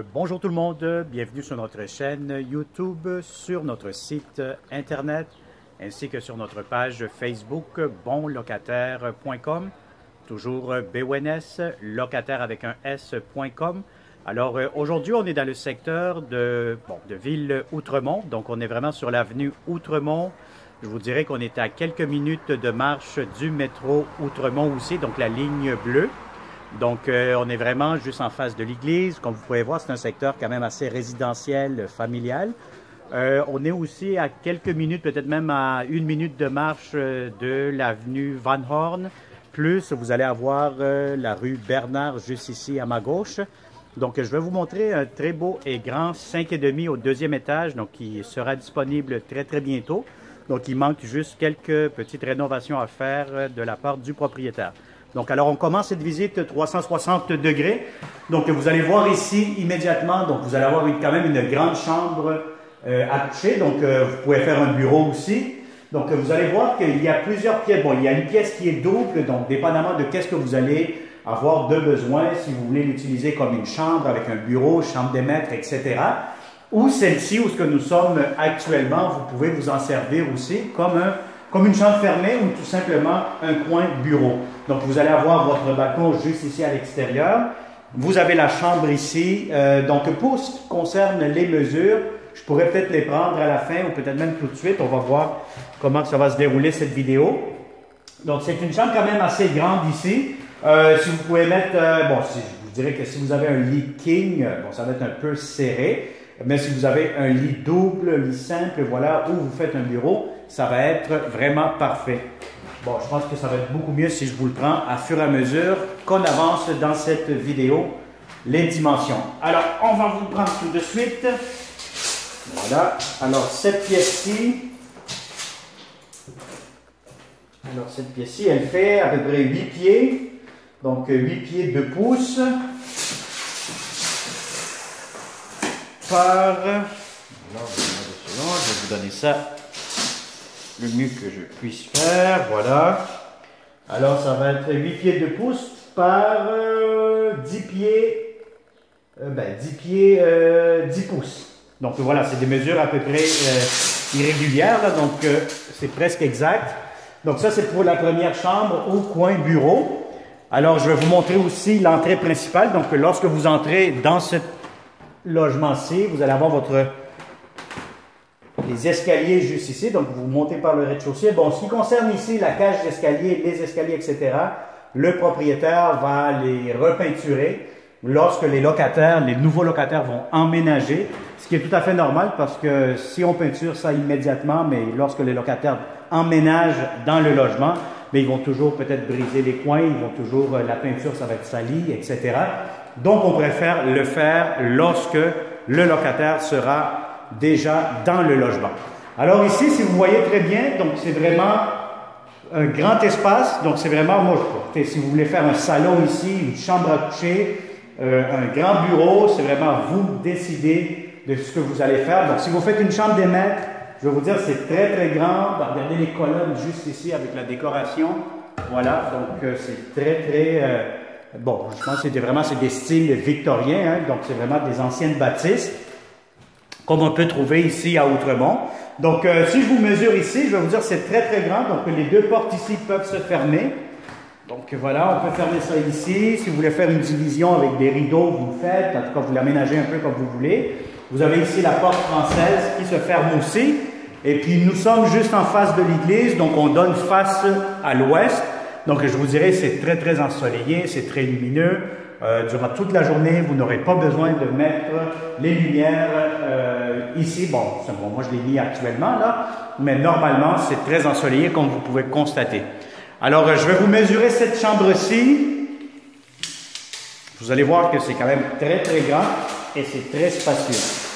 Bonjour tout le monde, bienvenue sur notre chaîne YouTube, sur notre site internet, ainsi que sur notre page Facebook bonlocataire.com, toujours BONS, locataire avec un S.com. Alors aujourd'hui, on est dans le secteur de Ville-Outremont, donc on est vraiment sur l'avenue Outremont. Je vous dirais qu'on est à quelques minutes de marche du métro Outremont aussi, donc la ligne bleue. Donc, on est vraiment juste en face de l'église. Comme vous pouvez voir, c'est un secteur quand même assez résidentiel, familial. On est aussi à quelques minutes, peut-être même à 1 minute de marche de l'avenue Van Horn. Plus, vous allez avoir la rue Bernard juste ici à ma gauche. Donc, je vais vous montrer un très beau et grand 5,5 au 2e étage, donc qui sera disponible très, très bientôt. Donc, il manque juste quelques petites rénovations à faire de la part du propriétaire. Donc, alors, on commence cette visite 360 degrés. Donc, vous allez voir ici immédiatement, donc vous allez avoir quand même une grande chambre à coucher. Donc, vous pouvez faire un bureau aussi. Donc, vous allez voir qu'il y a plusieurs pièces. Bon, il y a une pièce qui est double, donc dépendamment de qu'est-ce que vous allez avoir de besoin, si vous voulez l'utiliser comme une chambre avec un bureau, chambre des maîtres, etc. Ou celle-ci, où ce que nous sommes actuellement, vous pouvez vous en servir aussi comme une chambre fermée ou tout simplement un coin bureau. Donc, vous allez avoir votre balcon juste ici à l'extérieur. Vous avez la chambre ici. Donc, pour ce qui concerne les mesures, je pourrais peut-être les prendre à la fin ou peut-être même tout de suite. On va voir comment ça va se dérouler cette vidéo. Donc, c'est une chambre quand même assez grande ici. Si vous pouvez mettre, je vous dirais que si vous avez un lit king, bon, ça va être un peu serré. Mais si vous avez un lit double, lit simple, voilà, où vous faites un bureau, ça va être vraiment parfait. Bon, je pense que ça va être beaucoup mieux si je vous le prends à fur et à mesure qu'on avance dans cette vidéo, les dimensions. Alors, on va vous le prendre tout de suite. Voilà. Alors, cette pièce-ci, elle fait à peu près 8 pieds. Donc, 8 pieds 2 pouces. Alors, je vais vous donner ça le mieux que je puisse faire. Voilà. Alors, ça va être 8 pieds 2 pouces par 10 pieds, 10 pouces. Donc, voilà, c'est des mesures à peu près irrégulières, là, donc c'est presque exact. Donc, ça, c'est pour la première chambre au coin bureau. Alors, je vais vous montrer aussi l'entrée principale. Donc, lorsque vous entrez dans ce logement-ci, vous allez avoir les escaliers juste ici, donc vous montez par le rez-de-chaussée. Bon, ce qui concerne ici la cage d'escalier, les escaliers, etc., le propriétaire va les repeinturer lorsque les nouveaux locataires vont emménager, ce qui est tout à fait normal parce que si on peinture ça immédiatement, mais lorsque les locataires emménagent dans le logement, mais ils vont toujours peut-être briser les coins, ils vont toujours, la peinture, ça va être sali, etc. Donc, on préfère le faire lorsque le locataire sera déjà dans le logement. Alors ici, si vous voyez très bien, donc c'est vraiment un grand espace. Donc, c'est vraiment, si vous voulez faire un salon ici, une chambre à coucher, un grand bureau, c'est vraiment vous décider de ce que vous allez faire. Donc, si vous faites une chambre des maîtres, je vais vous dire, c'est très, très grand. Regardez les colonnes juste ici avec la décoration. Voilà, donc c'est très, très... bon, je pense que c'est des styles victoriens, hein, donc c'est vraiment des anciennes bâtisses, comme on peut trouver ici à Outremont. Donc, si je vous mesure ici, je vais vous dire c'est très, très grand. Donc, les deux portes ici peuvent se fermer. Donc, voilà, on peut fermer ça ici. Si vous voulez faire une division avec des rideaux, vous le faites. En tout cas, vous l'aménagez un peu comme vous voulez. Vous avez ici la porte française qui se ferme aussi. Et puis, nous sommes juste en face de l'église, donc on donne face à l'ouest. Donc, je vous dirais, c'est très, très ensoleillé, c'est très lumineux. Durant toute la journée, vous n'aurez pas besoin de mettre les lumières ici. Bon, moi, je les mis actuellement, là. Mais normalement, c'est très ensoleillé, comme vous pouvez constater. Alors, je vais vous mesurer cette chambre-ci. Vous allez voir que c'est quand même très, très grand et c'est très spacieux.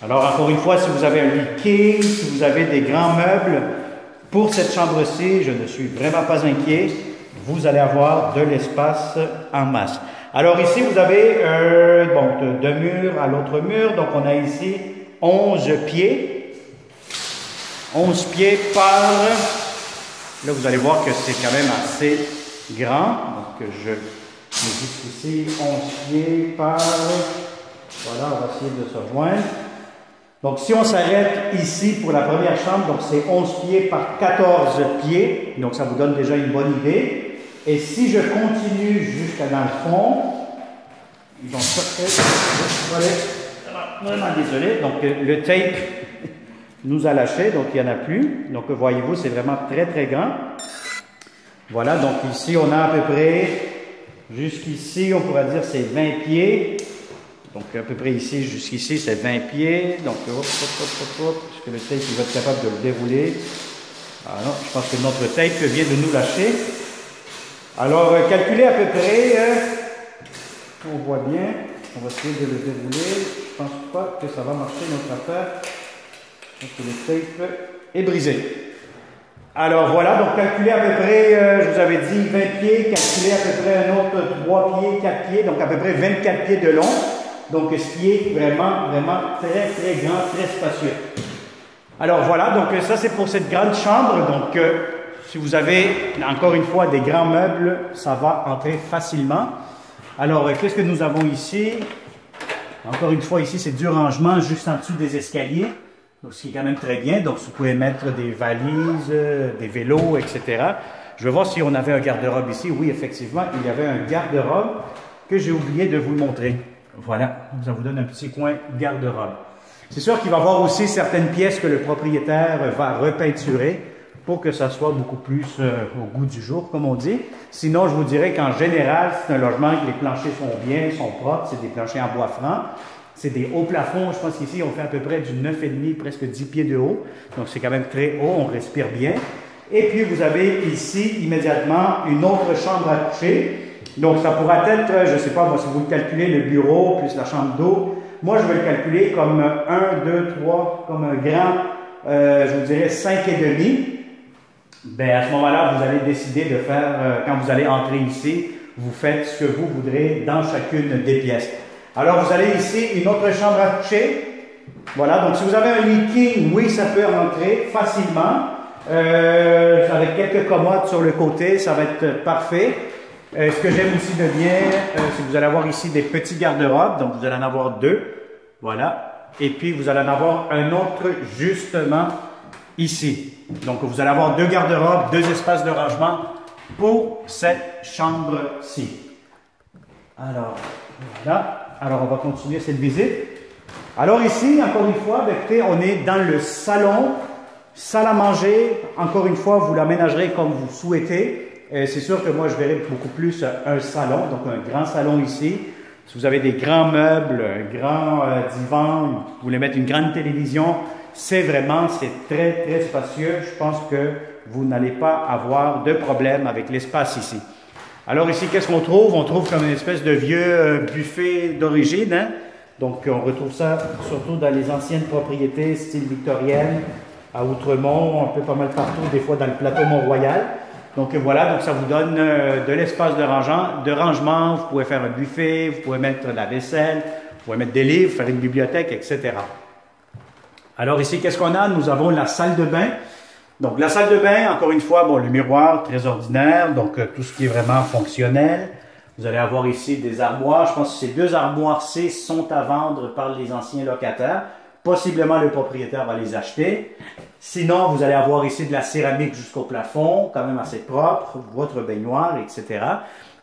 Alors, encore une fois, si vous avez un lit king, si vous avez des grands meubles, pour cette chambre-ci, je ne suis vraiment pas inquiet. Vous allez avoir de l'espace en masse. Alors ici, vous avez d'un mur à l'autre mur. Donc, on a ici 11 pieds. 11 pieds par... Là, vous allez voir que c'est quand même assez grand. Donc, je Mais jusqu'ici, 11 pieds par... Voilà, on va essayer de se rejoindre. Donc, si on s'arrête ici pour la première chambre, donc c'est 11 pieds par 14 pieds. Donc, ça vous donne déjà une bonne idée. Et si je continue jusqu'à dans le fond, donc ça, vraiment désolé. Donc, le tape nous a lâché, donc il n'y en a plus. Donc, voyez-vous, c'est vraiment très, très grand. Voilà, donc ici, on a à peu près, jusqu'ici, on pourrait dire c'est 20 pieds. Donc, à peu près ici, jusqu'ici, c'est 20 pieds. Donc, hop, hop, hop, hop, hop. Est-ce que le tape, il va être capable de le dérouler? Ah non, je pense que notre tape vient de nous lâcher. Alors, calculez à peu près, on voit bien. On va essayer de le dérouler. Je ne pense pas que ça va marcher, notre affaire. Je pense que le tape est brisé. Alors, voilà. Donc, calculez à peu près, je vous avais dit 20 pieds. Calculez à peu près un autre 3 pieds, 4 pieds. Donc, à peu près 24 pieds de long. Donc, ce qui est vraiment, vraiment très, très grand, très spacieux. Alors, voilà. Donc, ça, c'est pour cette grande chambre. Donc, si vous avez, encore une fois, des grands meubles, ça va entrer facilement. Alors, qu'est-ce que nous avons ici? Encore une fois, ici, c'est du rangement juste en dessous des escaliers. Donc, ce qui est quand même très bien. Donc, vous pouvez mettre des valises, des vélos, etc. Je vais voir si on avait un garde-robe ici. Oui, effectivement, il y avait un garde-robe que j'ai oublié de vous montrer. Voilà, ça vous donne un petit coin garde-robe. C'est sûr qu'il va y avoir aussi certaines pièces que le propriétaire va repeinturer pour que ça soit beaucoup plus au goût du jour, comme on dit. Sinon, je vous dirais qu'en général, c'est un logement que les planchers sont bien, sont propres, c'est des planchers en bois franc. C'est des hauts plafonds, je pense qu'ici, on fait à peu près du 9,5, presque 10 pieds de haut. Donc, c'est quand même très haut, on respire bien. Et puis, vous avez ici, immédiatement, une autre chambre à coucher. Donc, ça pourra être, je ne sais pas, moi, si vous le calculez, le bureau plus la chambre d'eau. Moi, je vais le calculer comme 1, 2, 3, comme un grand, je vous dirais 5,5. Bien, à ce moment-là, vous allez décider de faire, quand vous allez entrer ici, vous faites ce que vous voudrez dans chacune des pièces. Alors, vous avez ici une autre chambre à coucher. Voilà, donc si vous avez un lit king, oui, ça peut rentrer facilement. Avec quelques commodes sur le côté, ça va être parfait. Ce que j'aime aussi de bien, c'est que vous allez avoir ici des petits garde-robes. Donc, vous allez en avoir 2. Voilà. Et puis, vous allez en avoir un autre justement ici. Donc, vous allez avoir 2 garde-robes, 2 espaces de rangement pour cette chambre-ci. Alors, voilà. Alors, on va continuer cette visite. Alors ici, encore une fois, écoutez, on est dans le salon, salle à manger. Encore une fois, vous l'aménagerez comme vous souhaitez. C'est sûr que moi, je verrai beaucoup plus un salon, donc un grand salon ici. Si vous avez des grands meubles, un grand divan, vous voulez mettre une grande télévision, c'est très, très spacieux. Je pense que vous n'allez pas avoir de problème avec l'espace ici. Alors ici, qu'est-ce qu'on trouve? On trouve comme une espèce de vieux buffet d'origine. Hein? Donc, on retrouve ça surtout dans les anciennes propriétés style victorienne, à Outremont, un peu pas mal partout, des fois dans le plateau Mont-Royal. Donc voilà, donc ça vous donne de l'espace de rangement. Vous pouvez faire un buffet, vous pouvez mettre de la vaisselle, vous pouvez mettre des livres, faire une bibliothèque, etc. Alors ici, qu'est-ce qu'on a? Nous avons la salle de bain. Donc, la salle de bain, encore une fois, bon, le miroir, très ordinaire, donc tout ce qui est vraiment fonctionnel. Vous allez avoir ici des armoires. Je pense que ces 2 armoires-ci sont à vendre par les anciens locataires. Possiblement, le propriétaire va les acheter. Sinon, vous allez avoir ici de la céramique jusqu'au plafond, quand même assez propre, votre baignoire, etc.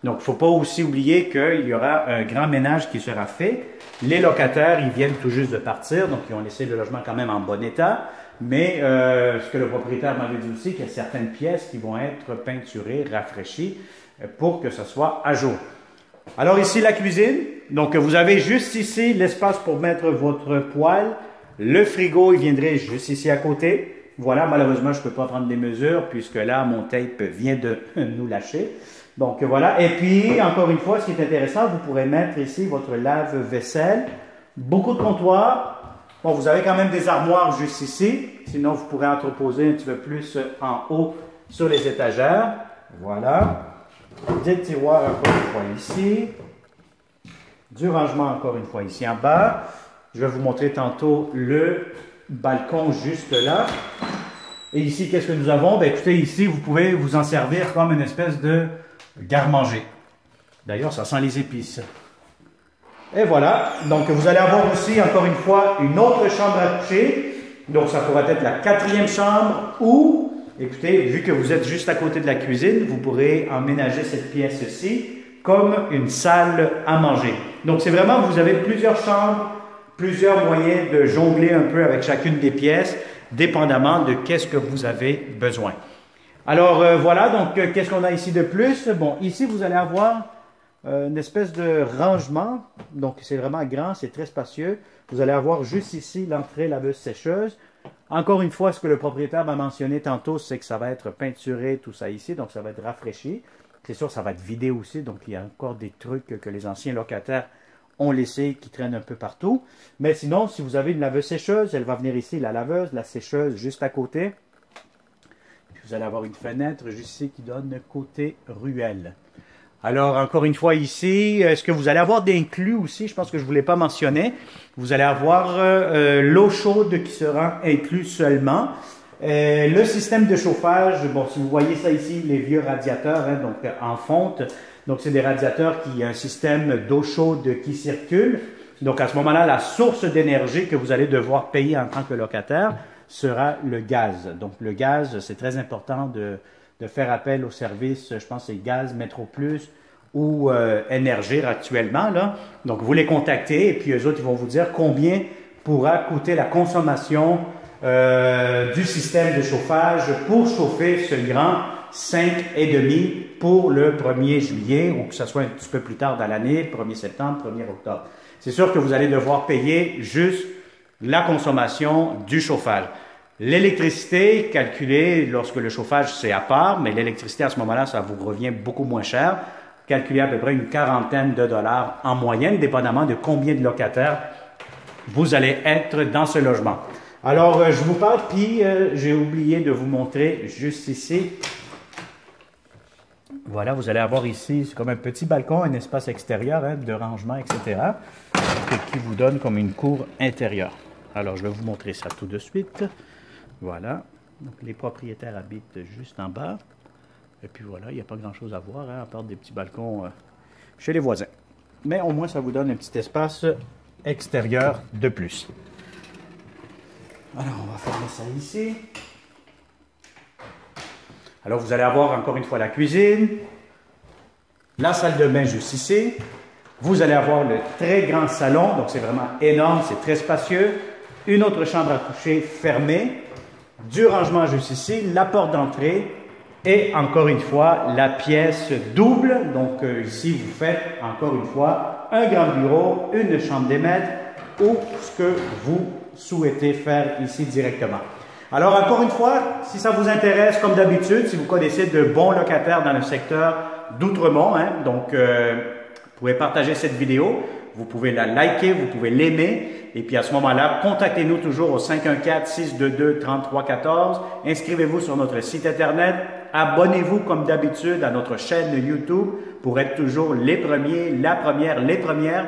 Donc, il ne faut pas aussi oublier qu'il y aura un grand ménage qui sera fait. Les locataires, ils viennent tout juste de partir, donc ils ont laissé le logement quand même en bon état. Mais ce que le propriétaire m'avait dit aussi, qu'il y a certaines pièces qui vont être peinturées, rafraîchies, pour que ce soit à jour. Alors ici, la cuisine. Donc, vous avez juste ici l'espace pour mettre votre poêle. Le frigo, il viendrait juste ici à côté. Voilà, malheureusement, je ne peux pas prendre des mesures, puisque là, mon tape vient de nous lâcher. Donc, voilà. Et puis, encore une fois, ce qui est intéressant, vous pourrez mettre ici votre lave-vaisselle. Beaucoup de comptoirs. Bon, vous avez quand même des armoires juste ici. Sinon, vous pourrez entreposer un petit peu plus en haut sur les étagères. Voilà. Des tiroirs encore une fois ici. Du rangement encore une fois ici en bas. Je vais vous montrer tantôt le balcon juste là. Et ici, qu'est-ce que nous avons? Bien, écoutez, ici, vous pouvez vous en servir comme une espèce de garde-manger. D'ailleurs, ça sent les épices. Et voilà, donc vous allez avoir aussi, encore une fois, une autre chambre à coucher. Donc ça pourrait être la 4e chambre ou, écoutez, vu que vous êtes juste à côté de la cuisine, vous pourrez emménager cette pièce-ci comme une salle à manger. Donc c'est vraiment, vous avez plusieurs chambres, plusieurs moyens de jongler un peu avec chacune des pièces, dépendamment de qu'est-ce que vous avez besoin. Alors voilà, donc qu'est-ce qu'on a ici de plus? Bon, ici vous allez avoir une espèce de rangement, donc c'est vraiment grand, c'est très spacieux. Vous allez avoir juste ici l'entrée laveuse-sécheuse. Encore une fois, ce que le propriétaire m'a mentionné tantôt, c'est que ça va être peinturé, tout ça ici, donc ça va être rafraîchi. C'est sûr, ça va être vidé aussi, donc il y a encore des trucs que les anciens locataires ont laissés qui traînent un peu partout. Mais sinon, si vous avez une laveuse-sécheuse, elle va venir ici, la laveuse, la sécheuse juste à côté. Puis vous allez avoir une fenêtre juste ici qui donne côté ruelle. Alors, encore une fois ici, ce que vous allez avoir d'inclus aussi, je pense que je ne vous l'ai pas mentionné, vous allez avoir l'eau chaude qui sera inclus seulement. Le système de chauffage, bon, si vous voyez ça ici, les vieux radiateurs, hein, donc en fonte, donc c'est des radiateurs qui ont un système d'eau chaude qui circule. Donc à ce moment-là, la source d'énergie que vous allez devoir payer en tant que locataire sera le gaz. Donc le gaz, c'est très important de faire appel au service, je pense que c'est Gaz, Métro Plus ou Énergir actuellement, là. Donc vous les contactez et puis eux autres, ils vont vous dire combien pourra coûter la consommation du système de chauffage pour chauffer ce grand 5,5 pour le 1er juillet ou que ce soit un petit peu plus tard dans l'année, 1er septembre, 1er octobre. C'est sûr que vous allez devoir payer juste la consommation du chauffage. L'électricité, calculée lorsque le chauffage c'est à part, mais l'électricité à ce moment-là, ça vous revient beaucoup moins cher. Calculez à peu près une quarantaine de dollars en moyenne, dépendamment de combien de locataires vous allez être dans ce logement. Alors, je vous parle, puis j'ai oublié de vous montrer juste ici. Voilà, vous allez avoir ici, c'est comme un petit balcon, un espace extérieur hein, de rangement, etc. qui vous donne comme une cour intérieure. Alors, je vais vous montrer ça tout de suite. Voilà, donc les propriétaires habitent juste en bas. Et puis voilà, il n'y a pas grand-chose à voir, hein, à part des petits balcons chez les voisins. Mais au moins, ça vous donne un petit espace extérieur de plus. Alors, on va fermer ça ici. Alors, vous allez avoir encore une fois la cuisine, la salle de bain juste ici. Vous allez avoir le très grand salon, donc c'est vraiment énorme, c'est très spacieux. Une autre chambre à coucher fermée, du rangement juste ici, la porte d'entrée et encore une fois la pièce double. Donc ici, vous faites encore une fois un grand bureau, une chambre des maîtres ou ce que vous souhaitez faire ici directement. Alors encore une fois, si ça vous intéresse, comme d'habitude, si vous connaissez de bons locataires dans le secteur d'Outremont, hein, donc vous pouvez partager cette vidéo, vous pouvez la liker, vous pouvez l'aimer, et puis à ce moment-là, contactez-nous toujours au 514-622-3314, inscrivez-vous sur notre site internet, abonnez-vous comme d'habitude à notre chaîne YouTube pour être toujours les premiers, les premières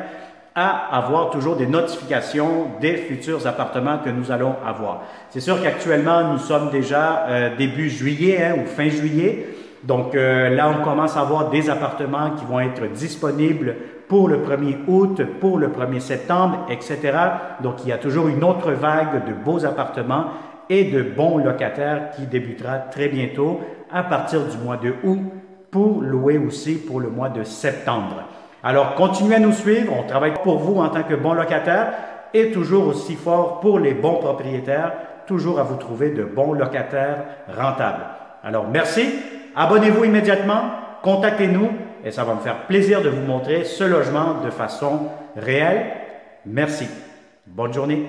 à avoir toujours des notifications des futurs appartements que nous allons avoir. C'est sûr qu'actuellement, nous sommes déjà début juillet hein, ou fin juillet. Donc là, on commence à avoir des appartements qui vont être disponibles pour le 1er août, pour le 1er septembre, etc. Donc, il y a toujours une autre vague de beaux appartements et de bons locataires qui débutera très bientôt à partir du mois de août pour louer aussi pour le mois de septembre. Alors, continuez à nous suivre. On travaille pour vous en tant que bons locataires et toujours aussi fort pour les bons propriétaires, toujours à vous trouver de bons locataires rentables. Alors, merci. Abonnez-vous immédiatement, contactez-nous et ça va me faire plaisir de vous montrer ce logement de façon réelle. Merci. Bonne journée.